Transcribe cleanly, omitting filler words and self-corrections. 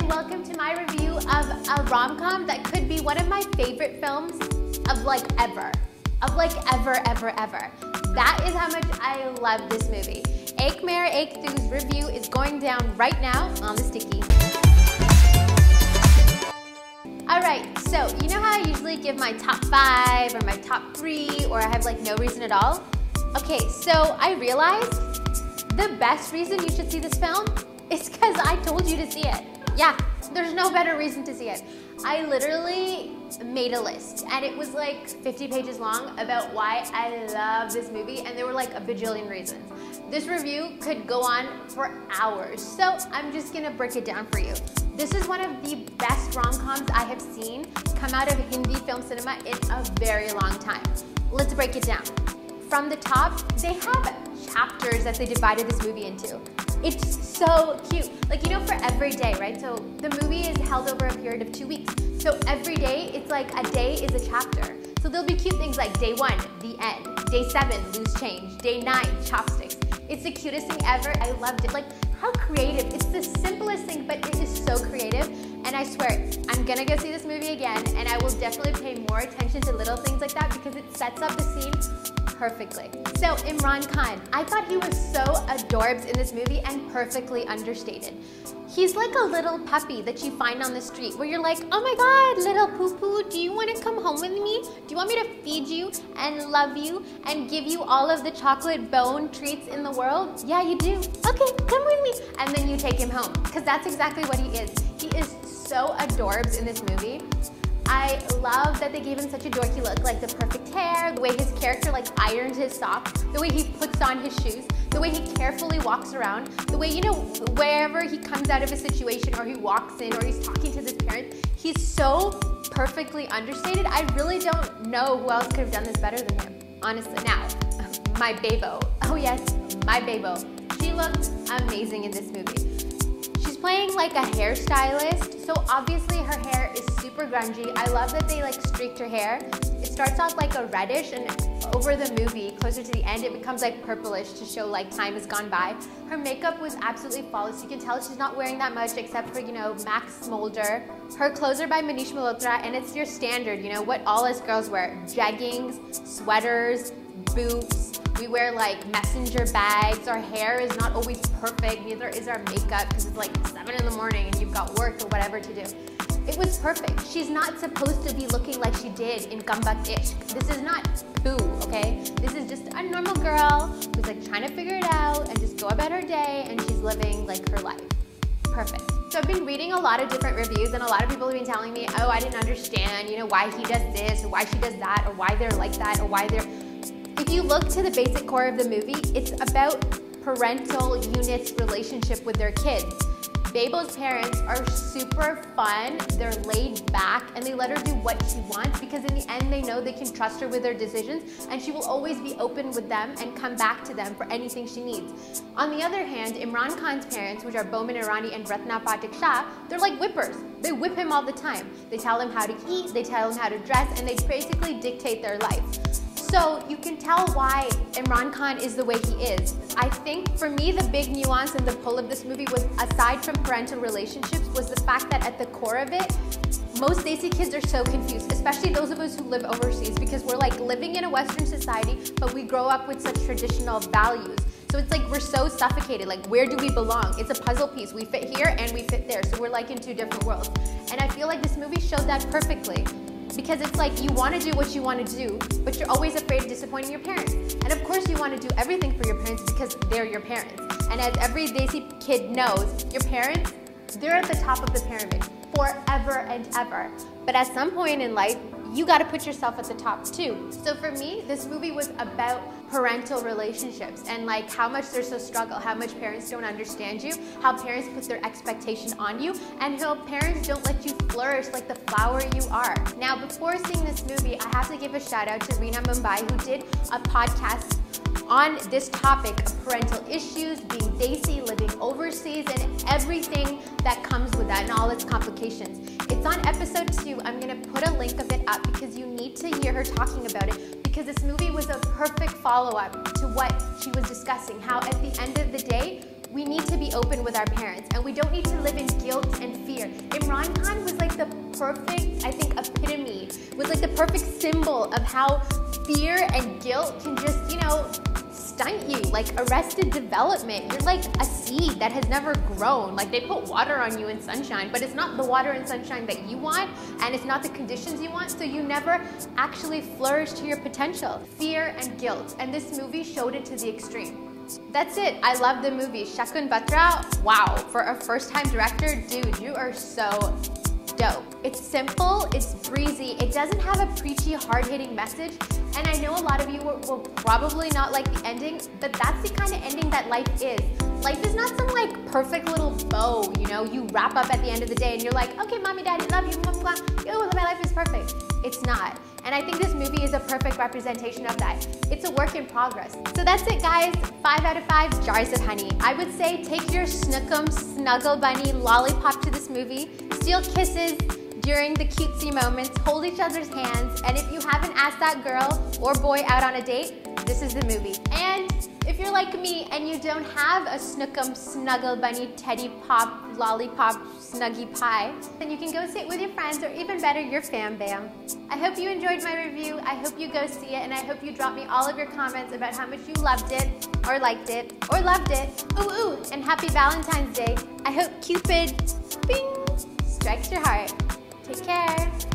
and welcome to my review of a rom-com that could be one of my favorite films of like ever. That is how much I love this movie. Ek Mere Ek Tu's review is going down right now on the sticky. Alright, so you know how I usually give my top 5 or my top 3 or I have like no reason at all? Okay, so I realized the best reason you should see this film is because I told you to see it. Yeah, there's no better reason to see it. I literally made a list and it was like 50 pages long about why I love this movie, and there were like a bajillion reasons. This review could go on for hours, so I'm just gonna break it down for you. This is one of the best rom-coms I have seen come out of Hindi film cinema in a very long time. Let's break it down. From the top, they have chapters that they divided this movie into. It's so cute. Like, you know, for every day, right? So the movie is held over a period of 2 weeks. So every day, it's like a day is a chapter. So there'll be cute things like day 1, the end. Day 7, loose change. Day 9, chopsticks. It's the cutest thing ever. I loved it. Like, how creative. It's the simplest thing, but it is so creative. And I swear, I'm gonna go see this movie again, and I will definitely pay more attention to little things like that because it sets up the scene perfectly. So Imran Khan, I thought he was so adorbs in this movie and perfectly understated. He's like a little puppy that you find on the street where you're like, oh my God, little poo-poo, do you want to come home with me? Do you want me to feed you and love you and give you all of the chocolate bone treats in the world? Yeah, you do. Okay, come with me. And then you take him home because that's exactly what he is. He is so adorbs in this movie. I love that they gave him such a dorky look, like the perfect hair, the way his character like irons his socks, the way he puts on his shoes, the way he carefully walks around, the way, you know, wherever he comes out of a situation or he walks in or he's talking to his parents, he's so perfectly understated. I really don't know who else could have done this better than him, honestly. Now, my Bebo. Oh yes, my Bebo. She looked amazing in this movie. She's playing like a hairstylist, so obviously her hair is super grungy. I love that they like streaked her hair. It starts off like a reddish, and over the movie, closer to the end, it becomes like purplish to show like time has gone by. Her makeup was absolutely flawless. You can tell she's not wearing that much except for, you know, Max Smolder. Her clothes are by Manish Malhotra, and it's your standard, you know, what all us girls wear. Jeggings, sweaters, boots. We wear like messenger bags. Our hair is not always perfect. Neither is our makeup because it's like 7 in the morning and you've got work or whatever to do. It was perfect. She's not supposed to be looking like she did in Gumbak Ishq. This is not Boo, okay? This is just a normal girl who's like trying to figure it out and just go about her day, and she's living like her life. Perfect. So I've been reading a lot of different reviews, and a lot of people have been telling me, oh, I didn't understand, you know, why he does this or why she does that or why they're like that or why they're... If you look to the basic core of the movie, it's about parental units' relationship with their kids. Bebo's parents are super fun, they're laid back, and they let her do what she wants because in the end they know they can trust her with their decisions, and she will always be open with them and come back to them for anything she needs. On the other hand, Imran Khan's parents, which are Boman Irani and Ratna Pathak Shah, they're like whippers. They whip him all the time. They tell him how to eat, they tell him how to dress, and they basically dictate their life. So you can tell why Imran Khan is the way he is. I think for me the big nuance and the pull of this movie was, aside from parental relationships, was the fact that at the core of it, most Desi kids are so confused, especially those of us who live overseas, because we're like living in a Western society, but we grow up with such traditional values. So it's like we're so suffocated, like where do we belong? It's a puzzle piece. We fit here and we fit there, so we're like in 2 different worlds. And I feel like this movie showed that perfectly. Because it's like you want to do what you want to do, but you're always afraid of disappointing your parents. And of course you want to do everything for your parents because they're your parents. And as every Desi kid knows, your parents, they're at the top of the pyramid forever and ever. But at some point in life, you got to put yourself at the top too. So for me, this movie was about parental relationships and like how much there's a struggle, how much parents don't understand you, how parents put their expectation on you, and how parents don't let you flourish like the flower you are. Now, before seeing this movie, I have to give a shout out to Reena Mumbai, who did a podcast on this topic of parental issues, being Desi, living overseas, and everything that comes with that and all its complications. It's on episode 2. I'm gonna put a link of it up because you need to hear her talking about it, because this movie was a perfect follow-up to what she was discussing, how at the end of the day, we need to be open with our parents, and we don't need to live in guilt and fear. Imran Khan was like the perfect, I think, epitome, was like the perfect symbol of how fear and guilt can just, you know, stunt you, like arrested development. You're like a seed that has never grown. Like they put water on you in sunshine, but it's not the water and sunshine that you want, and it's not the conditions you want, so you never actually flourish to your potential. Fear and guilt, and this movie showed it to the extreme. That's it. I love the movie. Shakun Batra, wow. For a first-time director, dude, you are so dope. It's simple, it's breezy, it doesn't have a preachy, hard-hitting message, and I know a lot of you will probably not like the ending, but that's the kind of ending that life is. Life is not some like perfect little bow, you know, you wrap up at the end of the day and you're like, okay, mommy, daddy, love you, blah, blah, blah. Yo, my life is perfect. It's not. And I think this movie is a perfect representation of that. It's a work in progress. So that's it, guys. 5 out of 5 jars of honey. I would say take your snookum, snuggle bunny, lollipop to this movie, steal kisses during the cutesy moments, hold each other's hands, and if you haven't asked that girl or boy out on a date, this is the movie. And if you're like me and you don't have a snookum, snuggle bunny, teddy pop, lollipop, snuggie pie, then you can go see it with your friends, or even better, your fam bam. I hope you enjoyed my review. I hope you go see it, and I hope you drop me all of your comments about how much you loved it, or liked it, or loved it. Ooh, ooh, and happy Valentine's Day. I hope Cupid, bing, strikes your heart. Take care.